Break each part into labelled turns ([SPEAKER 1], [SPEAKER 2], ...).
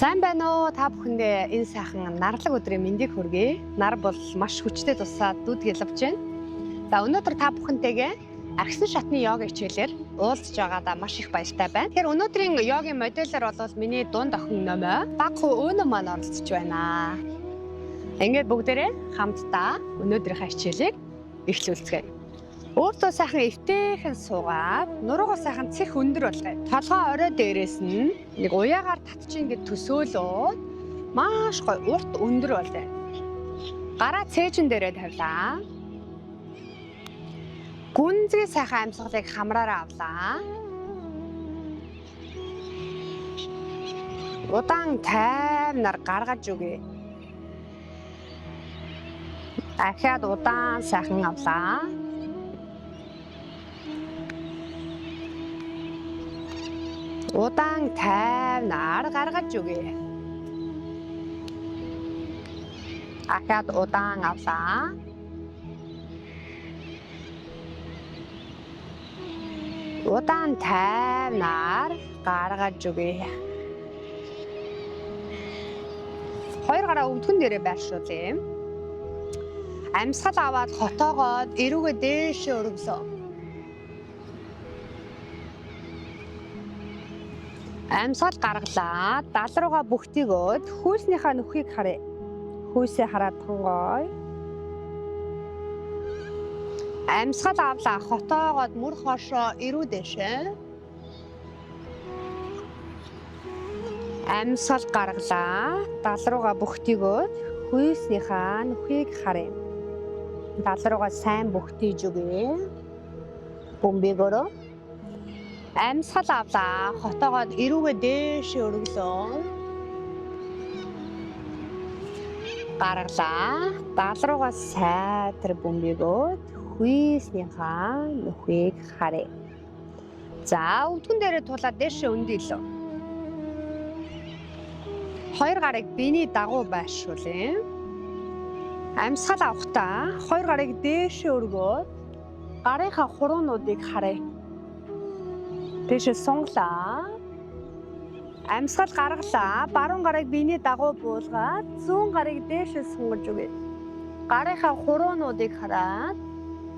[SPEAKER 1] Сайн байна уу та бүхэндээ энэ сайхан нарлаг өдрийн мэндийг хүргэе. Нар бол маш хүчтэй тусаад дүүдгэл авч байна. За өнөөдөр та бүхэнтэйгээ архисан шатны йога хичээлээр уулзж байгаадаа маш их баяртай байна. Тэгэхээр өнөөдрийн йогийн модельээр бол миний дунд охин Номой баг өөнөө маань оролцож байна. Ингээд бүгдээрээ хамтдаа өнөөдрийнхээ хичээлийг эхлүүлцгээе. Өөртөө сайхан эвтэйхэн суугаад нуруугаа сайхан цэх өндөр болгоё. Толгой орой дээрээс нь нэг уяагаар татчих ингээд төсөөлөө маш гоё урт өндөр болгоё. Гараа цээжин дээрээ тавилаа. Гүнзгий сайхан амьсгалыг хамраараа авлаа. Удаан тайвнаар гаргаж өгье. Дахиад удаан сайхан авлаа. Удаан тайвнаар гаргаж өгье. Дахиад удаан авлаа. Удаан тайвнаар гаргаж өгье. Хоёр гараа өвдгөн дээрээ байршуулъя. Амьсгал аваад хотоогоод эрүүгээ дээшээ өргөсөө. Амьсгал гаргалаа. Дал руугаа бүгтийгөөд хүйснийхаа нүхийг харъя. Хүйсээ хараад тонгой. Амьсгал авлаа. Хотоогоод мөр хошоо эрүү дэшээ. Амьсгал гаргалаа. Дал руугаа бүгтийгөөд хүйснийхаа нүхийг харъя. Дал руугаа сайн бүгтийж өгье. Бөмбөгөөрөө. Амьсгал авлаа. Хотоогоод эрүүгээ дээшээ өргөлөө. Гаргалаа. Дал руугаа сайтар бөмбөгөөд хүйснийхаа нүхийг харъя. За өвдгөн дээрээ тулаад дээшээ өндөлөө. Хоёр гарыг биений дагуу байршуулъя. Амьсгал авахдаа хоёр гарыг дээшээ өргөөд гарынхаа хуруунуудыг харъя. Дээшээ сунглаа. Амьсгал гаргалаа. Баруун гарыг биений дагуу буулгаад зүүн гарыг дээшээ сунгаж өгье. Гарынхаа хуруунуудыг хараад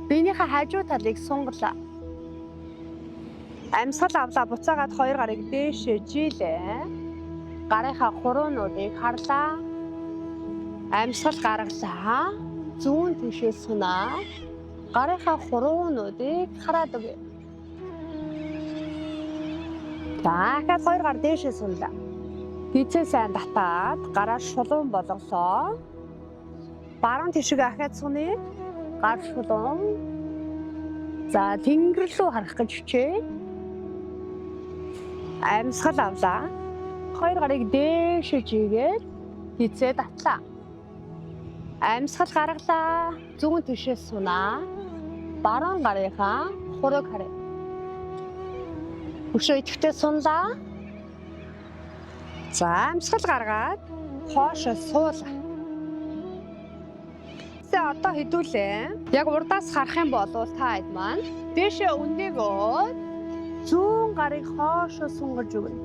[SPEAKER 1] биенийхээ хажуу талыг сунглаа. Амьсгал авлаа. Буцаагаад хоёр гарыг дээшээ жилээ. Гарынхаа хуруунуудыг харлаа. Амьсгал гаргалаа. Зүүн тишээ сунаа. Гарынхаа хуруунуудыг хараад өгье. Дахиад хоёр гар дээшээ сунлаа. Хизээ сайн татаад гараа шулуун болголоо. Баруун тишээ ахаад суны. Гар шулуун. За тэнгэр рүү харах гэж хичээ. Амьсгал авлаа. Хоёр гарыг дээшээ жигээд хизээ татлаа. Амьсгал гаргалаа. Зүүн тишээ сунаа. Баруун гарынхаа хурууг харъя. Өшөө идэвхтэй сунлаа. За амьсгал гаргаад хоошоо суулаа. За одоо хэдүүлээ. Яг урдаас харах юм бол та хэд маань дээшээ өндөөгөө зүүн гарыг хоошоо сунгаж өгнө.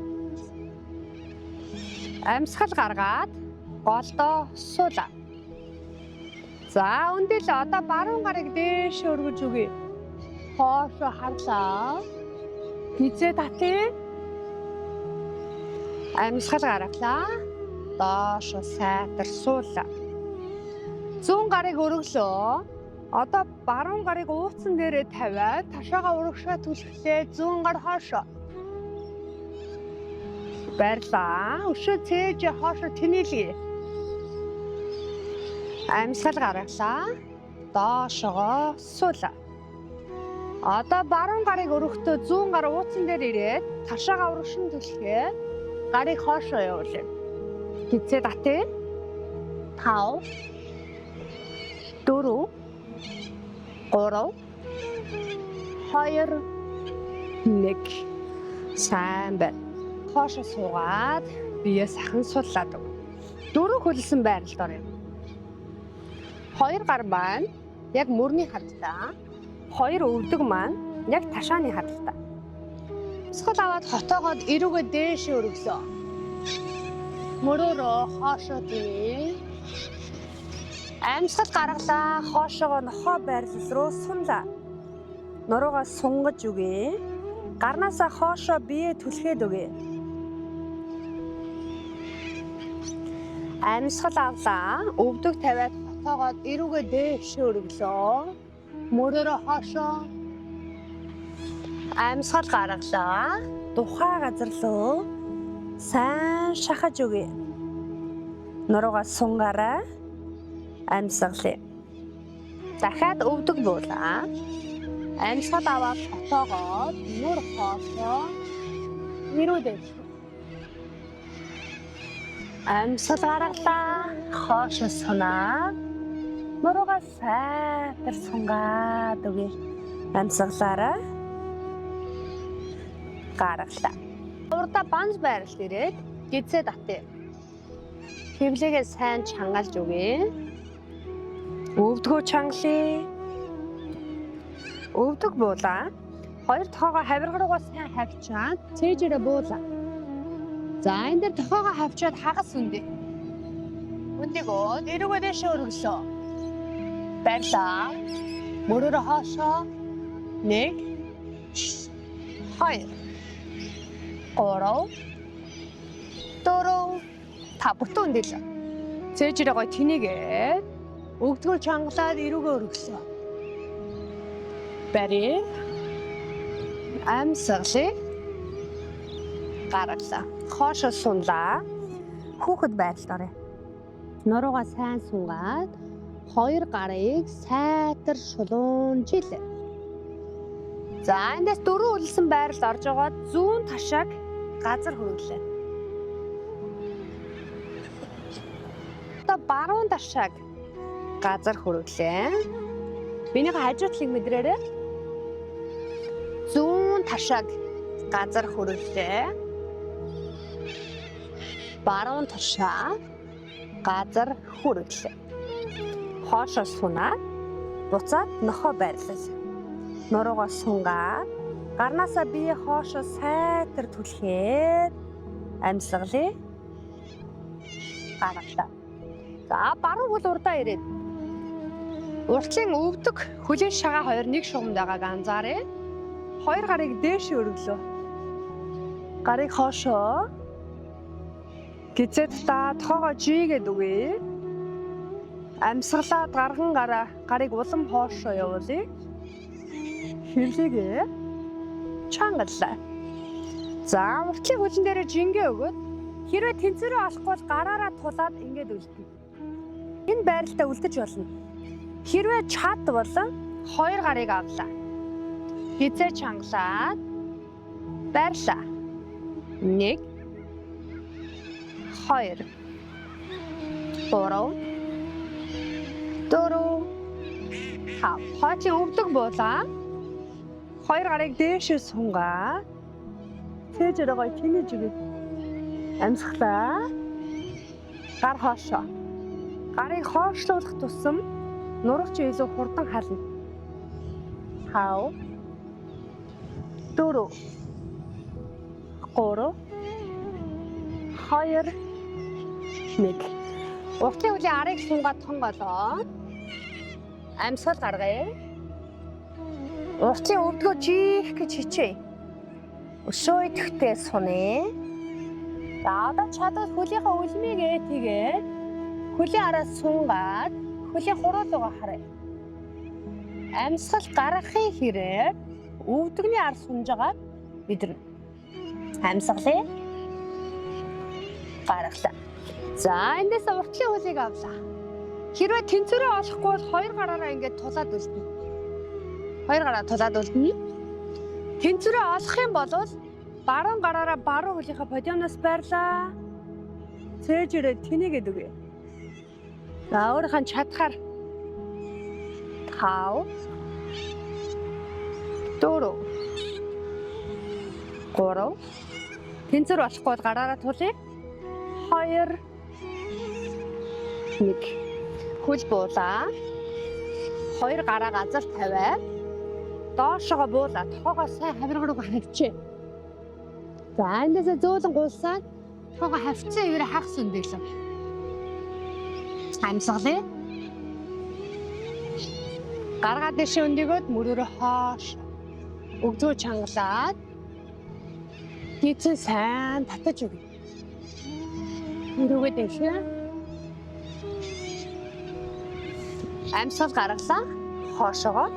[SPEAKER 1] Амьсгал гаргаад голдоо суулаа. За өндөлөө. Одоо баруун гарыг дээшээ өргөж өгье. Хоошоо харлаа. Хизээ татъя. Амьсгал гаргалаа. Доошо сайтар суулаа. Зүүн гарыг өргөлөө. Одоо баруун гарыг ууцсан дээрээ тавиад ташаага урагшаа түлхлээ. Зүүн гар хоошоо. Баярлаа. Өшөө цээж хоошоо тэнэлье. Амьсгал гаргалаа. Доошогоо суулаа. Одоо баруун гарыг өргөхдөө зүүн гар ууцсан дээр ирээд ташаага урагшин түлхээ гарыг хоошоо явуулъя. Хизээ татъя. 5 4 3 2 1 сайн байна. Хоошоо суугаад биеэ сахан суллаад өг. 4 хөлсөн байралд орё. Хоёр гар маань яг мөрний хадтаа. Хоёр өвдөг маань яг ташааны хадтаа. Амьсгал аваад хотоогоод эрүүгээ дээшээ өргөсөө. Мөрөөрөө хоошоо төвөө. Амьсгал гаргалаа. Хоошоогоо нохоо байрлал руу сунлаа. Нуруугаа сунгаж үгээ. Гарнаасаа хоошоо бие түлхээд үгээ. Амьсгал авлаа. Өвдөг тавиад хотоогоод эрүүгээ дээш өргөлөө. Мөрөөрөө хоошоо. Амьсгал гаргалаа. Тухай газар руу сайн шахаж үгээ. Нуруугаа сунгаарай. Амьсгалаа. Дахиад өвдөг буулаа. Амьсгал аваад хотоогоод нүр хоошоо эрүү дээш. Амьсгал гаргалаа. Хоошоо сунаа. Нуруугаа сайтар сунгаад үгээ. Амьсгалаараа гаргалаа. Урдаа банж байрал ирээд гизээ татъя. Хэвлэгээ сайн чангалж үгээ. Өвдгөө чангалъя. Өвдөг буулаа. Хоёр тохоогоо хавирга руугаа сайн хавчаад цээжээрээ буулаа. За энэ дээр тохоогоо хавчаад хагас үндэ. Үндэгөө эрүүгээ дэше өргөсөө. Баярлаа. Мөрөөрөө хоошоо. 1 2 3 4 5 бүтэн үндэлээ. Цээжээрээ гоё тэнийгээд өвдгөө чангалаад эрүүгээ өргөсөө. Бари. Амьсгалаа. Гаргалаа. Хоошоо сунлаа. Хүүхэд байрлалаарай. Нуруугаа сайн сунгаад хоёр гарыг сайтар шулуунжилээ. За эндээс 4 үлсэн байралд орж байгаа зүүн ташааг газар хөрвөлээ. Одоо баруун ташааг газар хөрвөлээ. Бинийг хажуутлыг мэдрээрэй. Зүүн ташааг газар хөрвөлээ. Баруун ташаа газар хөрвөлээ. Хоошоо сунаад буцаад нохоо байрлал. Нуруугаа сунгаад гарнаасаа бие хоошоо сайтар түлхээд амьсгалаа. Гаргалаа. За баруун хөл урдаа ирээд. Уртлын өвдөг хөлийн шагаа хоёр нэг шугамд байгааг анзааръя. Хоёр гарыг дээш өргөлөө. Гарыг хоошоо гизээд та тоогоо жигээд үгүй. Амьсгалаад гарган гарыг улам хоошоо явуулъя. Хэвлэгээ чангаллаа. За уртлын хөлн дээрээ жингээ өгөөд хэрвээ тэнцвэрээ олохгүй бол гараараа тулаад ингээд үлдэнэ. Энэ байралтаа үлдэж болно. Хэрвээ чад болон хоёр гарыг авлаа. Гизээ чангалаад байрлаа. 1 2 3 4 5 хаачин өвдөг буулаа. Хоёр гарыг дээшээ сунгаа. Цээжээрээ гоё тэнэж үгүй. Амьсгалаа. Гар хоошоо. Гарыг хоошлуулах тусам нурагч илүү хурдан хална. 5 4 3 2 1 Уртлын хөлийн арыг сунгаад тонгоолоо. Амьсгал гаргая. Уртлын өвдгөө чих гэж хичээе. Өшөө идэхтэй суны. За одоо чадвал хөлийнхаа үлмийг ээтэйгээд хөлийн араас сунгаад хөлийн хуруулуугаа харъя. Амьсгал гаргахын хэрээр өвдөгний ар сунж байгааг мэдэрнэ. Амьсгалаа. Гаргалаа. За эндээс уртлын хөлийг авлаа. Хэрвээ тэнцвэрээ олохгүй бол хоёр гараараа ингээд тулаад үлдэнэ. Хоёр гараа тулаад үлдэнэ. Тэнцвэрээ олох юм бол баруун гараараа баруун хөлийнхаа подиумнаас байрлаа. Цээжээрээ тэнийгээд үгүй. За өөрийнхөө чадхаар 5 4 3 тэнцвэр болохгүй бол гараараа тулъя. 2 1 хөл буулаа. Хоёр гараа газар тавиад доошоо буулаад тоогоо сайн хавирга руу гаргачээ. За эндээсээ зөөлөн гулсаад Хога хавцсан ивэр хагас өндөглөө. Амьсгалаа. Гаргаад дэше өндөгөөд мөрөөрөө хоош. Өгзөө чангалаад гизэн сайн татаж өгье. Мөрөөгөө дэше. Амьсгал гаргалаа. Хоошоогоо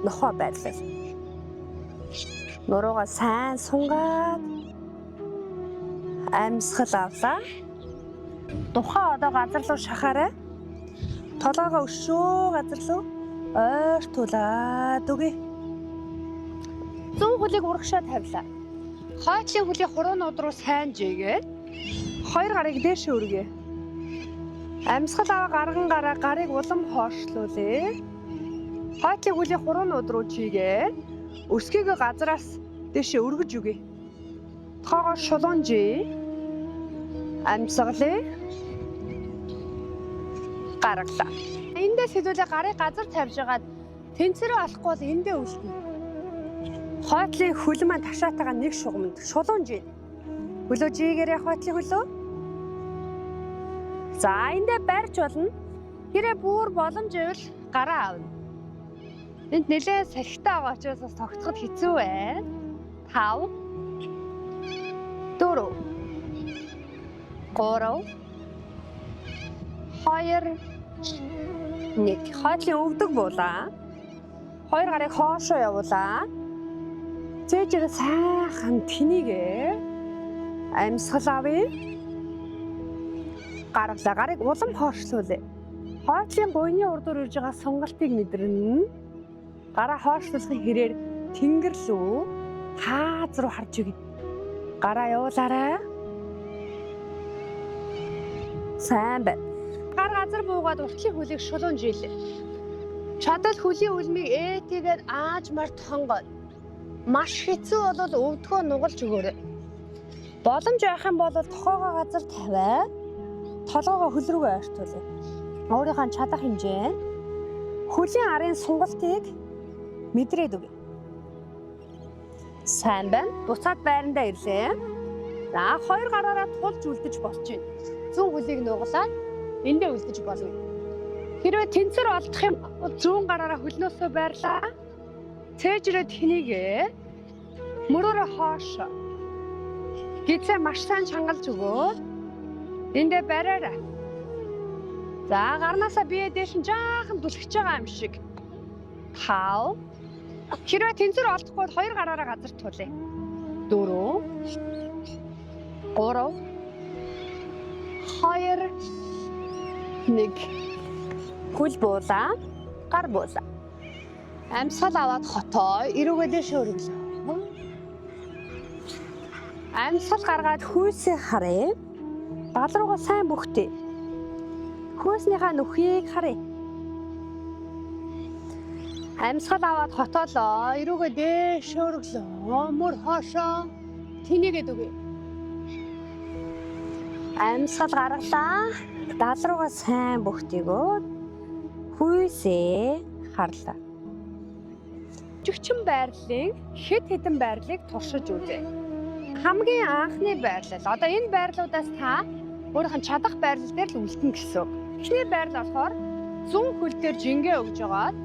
[SPEAKER 1] нохоо байрлал. Нуруугаа сайн сунгаад амьсгал авлаа. Тухайн одоо газар руу шахаарай. Толгоогоо өшөө газар руу ойртуулаад үгүй. Зүүн хөлийг урагшаа тавилаа. Хойтлын хөлийг хуруунууд руу сайн жигээд хоёр гарыг дээшээ өргөе. Амьсгал аваа гарган гараа гарыг улам хоошлуулъя. Хойтлын хөлийг хуруунууд руу жигээд өсгийгөө газараас дээшээ өргөж үгүй. Тоогоо шулуунжээ. Амьсгалаа. Гаргалаа. Эндээ сэдвүүлээ гарыг газар тавьж агаад тэнцвэрээ олохгүй бол эндээ үлдэнэ. Хойтлын хөл маань ташаатайгаа нэг шугамд шулуунжээ. Хөлөө жигээрээ хойтлын хөлөө. За эндээ барьж болно. Гэрээ бүр боломжтой гараа авна. Энд нэлээд салхитай байгаа учраас бас тогтоход хэцүү байна. 5 4 3 2 1 хойтлын өвдөг буулаа. Хоёр гарыг хоошоо явуулаа. Зээжээ сайхан тэнийгээ амьсгал авъя. Гаргалаа. Гарыг улам хоошлуулъя. Хойтлын буйны урдуур үрж байгаа сунгалтыг мэдрэнэ. Гараа хоошлуулахын хэрээр тэнгэр лүү хааз руу харж өгье. Гараа явуулаарай. Сайн байна. Гар газар буугаад уртлын хөлийг шулуун жилээ. Чадвал хөлийн үлмийг ээтэйгээр аажмаар тонгоод маш хэцүү бол өвдгөө нугалж өгөөрэй. Боломж байх юм бол тохоогоо газар тавиа. Толгоогоо хөл рүүгээ ойртуулъя. Өөрийнхөө чадах хэмжээнд хөлийн арын сунгалтыг мэдрээд өгье. Сайн байна. Буцаад байрандаа ирлээ. За хоёр гараараа тулж үлдэж болж байна. Зүүн хөлийг нугалаад эндээ үлдэж болно. Хэрвээ тэнцвэр олдох юм бол зүүн гараараа хөлнөөсөө байрлаа. Цээжрээд хэнийгээ мөрөөрөө хоош. Гизээ маш сайн чангалж өгөө. Эндээ бариараа. За гарнаасаа бие дээш нь жаахан түлхэж байгаа юм шиг. 5 хэрвээ тэнцвэр олдохгүй бол хоёр гараараа газар туулъя. 4 3 2 1 хөл буулаа. Гар буулаа. Амьсгал аваад хотоо эрүүгээ дэше өргөлөө. Амьсгал гаргаад хүйсээ харъя. Гал руугаа сайн бүхтээ. Хүйснийхаа нүхийг харъя. Амьсгал аваад хотоолоо. Эрүүгээ дэше өргөлөө. Мөр хоошоо тэнийгээд үгүй. Амьсгал гаргалаа. Гал руугаа сайн бүхтэйгөө хүйсээ харлаа. Жүгчин байрлалын хэд хэдэн байрлалыг туршиж үзье. Хамгийн анхны байрлал. Одоо энэ байрлалуудаас та өөрийнх нь чадах байрлал дээр л үлдэнэ гэсэн. Эхний байрлал болохоор зүүн хөл дээр жингээ өгж байгаад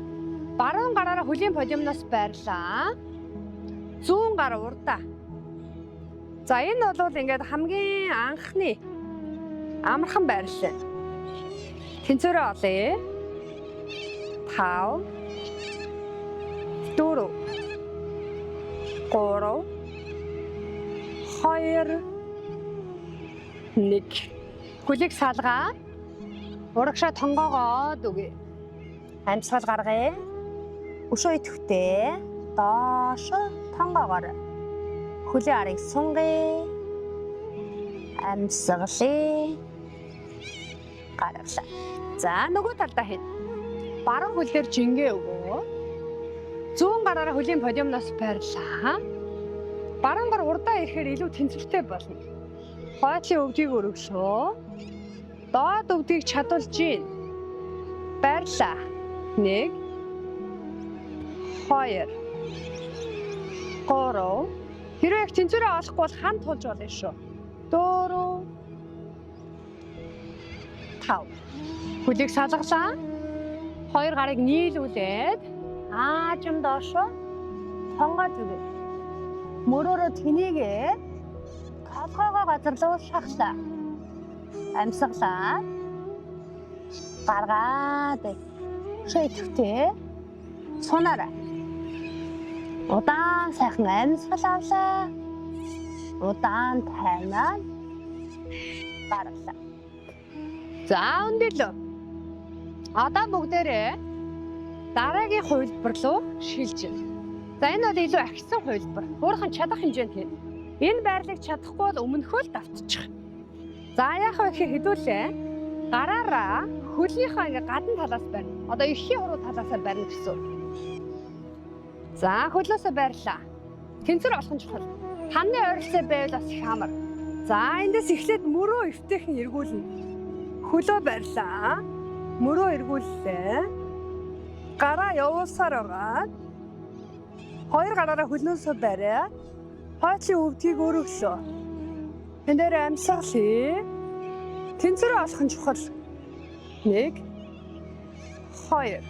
[SPEAKER 1] баруун гараараа хөлийн подиумноос байрлаа. Зүүн гар урдаа. За энэ бол ингээд хамгийн анхны амархан байрлал. Тэнцвэрээ олъё. 5 4 3 2 1 хөлийг салгаа. Урагшаа тонгоогоод үгүй. Амьсгал гаргая. Өшөө идэвхтэй доош тонгоогоор хөлийн арыг сунгая. Амьсгалыг гаргалаа. За нөгөө талдаа хийн. Баруун хөл дээр жингээ өгөө. Зүүн гараараа хөлийн подиумноос байрлаа. Баруун гар урдаа ирэхээр илүү тэнцвэртэй болно. Хойтлын өвдгийг өргөлөө. Доод өвдгийг чадуулж гин. Байрлаа. 1 2 3 хэрвээ тэнцвэрээ олохгүй бол хан тулж болно шүү. 4 5. Хөлийг салгалаа. 2 гарыг нийлүүлээд аажим доошоо тонгоод үгүй. Мөрөөрөө тэнийгээ толгоогоо газар руу шахлаа. Амьсгалаа. Гаргаад шийтгэвтэй. Сунараа. Удаан сайхан амьсгал авлаа. Удаан таймаа гаргалаа. За өндөрлөө. Одоо бүгдээрээ дараагийн хувилбар руу шилжинэ. За энэ бол илүү ахисан хувилбар. Өөрийнх нь чадах хэмжээнд хийн. Энэ байрлалыг чадахгүй бол өмнөхөө л давтчих. За яах вэ гэхээр хэдүүлээ. Гараараа хөлнийхөө ингээ гадна талаас барина. Одоо эрхийн хуруу талаасаа барина гэсэн. За хөлөөсөө байрлаа. Тэнцвэр болох нь чухал. Ханны ойролцоо байвал бас их амар. За эндээс эхлээд мөрөө эвтэйхэн эргүүлнэ. Хөлөө барьлаа. Мөрөө эргүүллээ. Гараа явуулсаар байгаа. 2 гараараа хөлнөөсөө бариа. Хойцлын өвдгийг өргөлөө. Энд дээр амьсгалъя. Тэнцвэр олох нь чухал. 1 2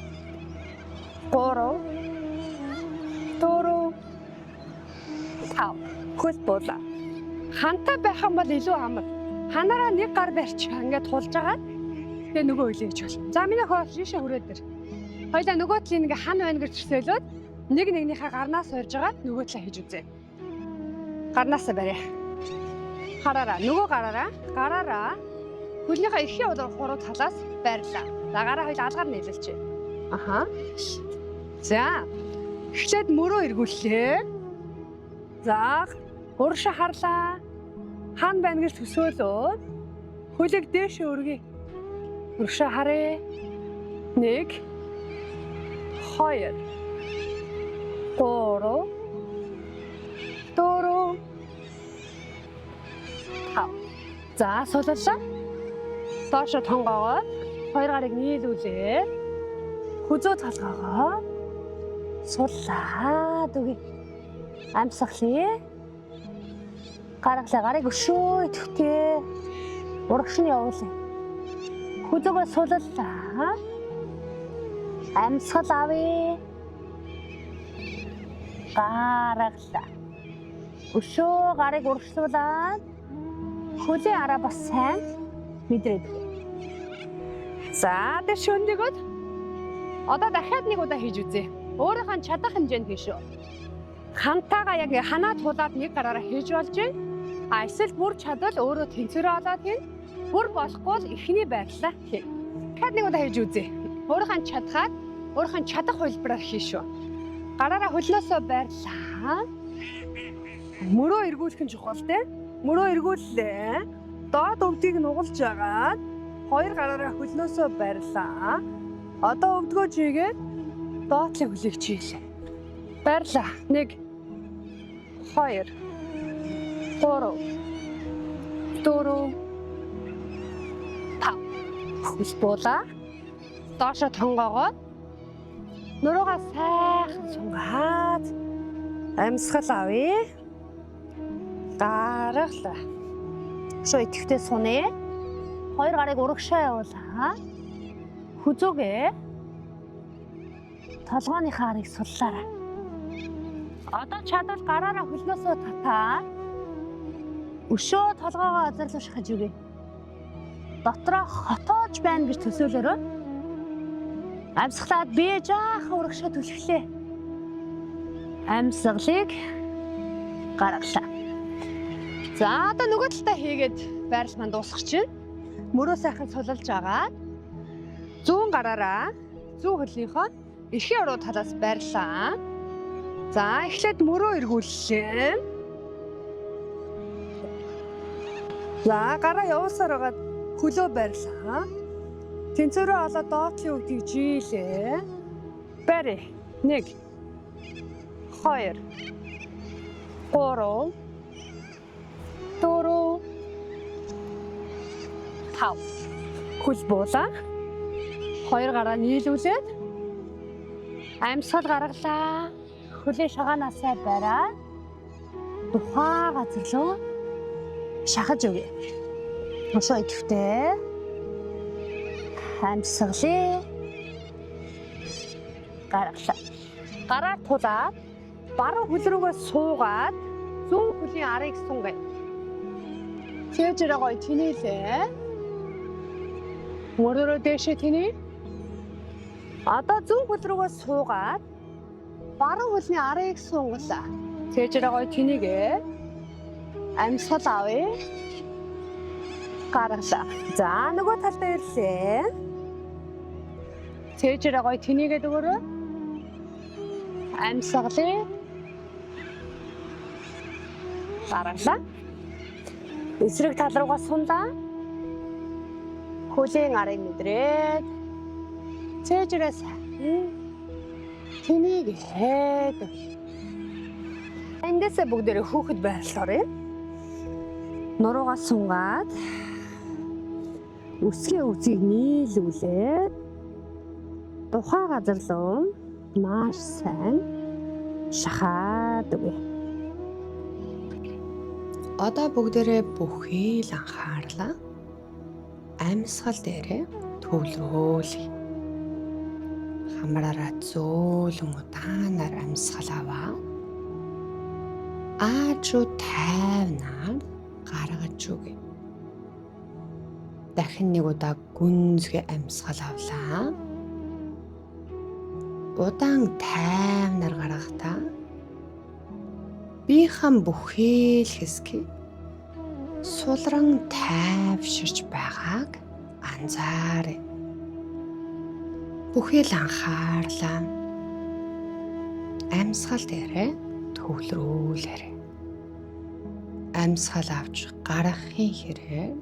[SPEAKER 1] 3 4 5 хөл буулаа. Хантай байх юм бол илүү амар. Ханаараа 1 гар барьчих. Ингээд тулж агаад тэгээ нөгөө хөлийг ч бол. За миний хоол шишээ хүрээд дэр. Хоёлаа нөгөө талын ингээ хан байна гэж төсөөлөөд нэг нэгнийхээ гарнаас сорж агаад нөгөө талаа хийж үзье. Гарнаасаа барья. Хараараа нөгөө гараараа хөлнийхээ эрхийн хуруу талаас байрлаа. За гараа хоёул алгаар нийлүүлчихье. Аха. За эхлээд мөрөө эргүүллээ. За урагшаа харлаа. Хан байна гэж төсөөлөө. Хөлийг дээш өргөе. Урагшаа харъя. 1 2 3 4 5. За суллаа. Доошо тонгоогоо 2 гарыг нийлүүлээ. Хүзөө талгаагаа суллаа дүгий. Амьсгалъя. Гаргалаа гарыг өшөө идэвхтэй. Урагшны явуулъя. Хүзөөгөө суллаа. Амьсгал авъя. Гаргалаа. Өшөө гарыг урагшлуулаад хөлийн араа бас сайн мэдрээд. За тэр шөндөгөд одоо дахиад нэг удаа хийж үзье. Өөрийнхөө чадах хэмжээнд хийн шүү. Хантайгаа яг ханаа тулаад 1 гараараа хийж болж байна. А эсвэл бүр чадвал өөрөө тэнцвэрээ олоод хийн. Бүр болохгүй л эхний байрлалаа хийн. Дахиад нэг удаа хийж үзье. Өөрийнхөө чадах хувилбараар хийн шүү. Гараараа хөлнөөсөө байрлаа. Мөрөө эргүүлэх нь чухал те. Мөрөө эргүүллээ. Доод өвдгийг нугалж агаад 2 гараараа хөлнөөсөө барьлаа. Одоо өвдгөө чигээд доотлын хөлийг чийлээ. Барьлаа. 1 2 3 4 5 хөл буулаа. Доошо тонгоогоо нуруугаа сайхан сунгаад амьсгал авъя. Гаргалаа. Шоо идэвхтэй сунъя. 2 гарыг урагшаа явуулаа. Хүзөөгээ толгооны харыг суллаарай. Одоо чадвал гараараа хөлнөөсөө татаа. Өшөө толгоогоо азарлуу шахаж үгүй. Дотроо хотоож байна гэж төсөөлөөрөө. Амьсгалаад би жаахан урагшаа түлхлээ. Амьсгалыг гаргалаа. За одоо нөгөө талдаа хийгээд байрлал манд дуусах чинь мөрөө сайхан сулалж агаад зүүн гараараа зүүн хөлнийхөө эрхийн уруу талаас байрлаа. За эхлээд мөрөө эргүүллээ. За гараа явуулсаар агаад хөлөө байрлаа. Тэнцвэрээ олоод доотлын өвдгийг жийлээ. Барь. 1 2 3 4 5 хөл буулаа. 2 гараа нийлүүлээд амьсгал гаргалаа. Хөлийн шагаанасаа бариа. Тухайн газар руу шахаж өгье. Өшөө идэвхтэй. Амьсгалыг гаргалаа. Гараар тулаад баруун хөл рүүгээ суугаад зүүн хөлийн арыг сунгаа. Цээжрээ гоё тинээлээ. Мөрөөрөө дэшээ тинээ. Одоо зүүн хөл рүүгээ суугаад баруун хөлний арыг сунгалаа. Цээжрээ гоё тинээгээ. Амьсгал авъя. Гаргалаа. За нөгөө талдаа ирлээ. Цээжрээ гоё тинээгээд өгөөрэй. Амьсгалыг гаргалаа. Эсрэг тал руугаа сундаа. Хөлийн арыг мэдрээд цээжрээ сайн тэнийгээд эндээсээ бүгдээрээ хүүхэд байрлуулъя. Нуруугаа сунгаад үсгийн үзийг нийлүүлээд тухайн газар руу маш сайн шахаад өгье. Одоо бүгдээрээ бүхий л анхаарлаа амьсгал дээрээ төвлөрүүлье. Хамраараа зөөлөн удаанаар амьсгал аваа. Аажуу тайвнаар гаргаж өгье. Дахин нэг удаа гүнзгий амьсгал авлаа. Удаан тайвнаар гаргахдаа биеийн бүхий л хэсгийг сулран тайвширч байгааг анзааръя. Бүхий л анхаарлаа амьсгал дээрээ төвлөрүүлээрэй. Амьсгал авч гаргахын хэрэг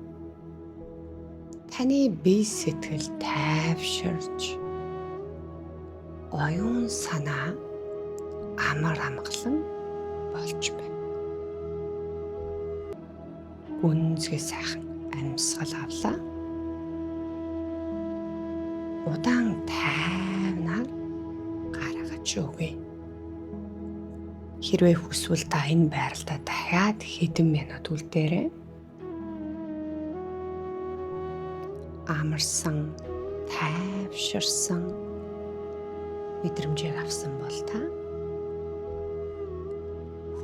[SPEAKER 1] таны бие сэтгэл тайвширч оюун санаа амар амгалан болж байна. Гүнзгий сайхан амьсгал авлаа. Удаан тайвнаар гаргаж өгье. Хэрвээ хүсвэл та энэ байралдаа дахиад хэдэн минут үлдээрэй. Амарсан, тайвширсан мэдрэмжийг авсан бол та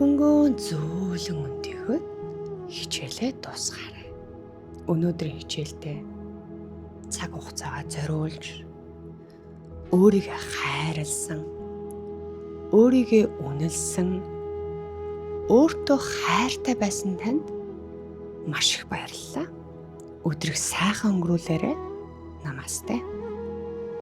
[SPEAKER 1] хөнгөн зөөлөн өндөгөөд хичээлээ дуусгаарай. Өнөөдрийн хичээлдээ цаг хугацаагаа зориулж өөрийгөө хайрлсан, өөрийгөө үнэлсэн, өөртөө хайртай байсан танд маш их баярлалаа. Өдрийг сайхан өнгөрүүлээрэй. Намасте.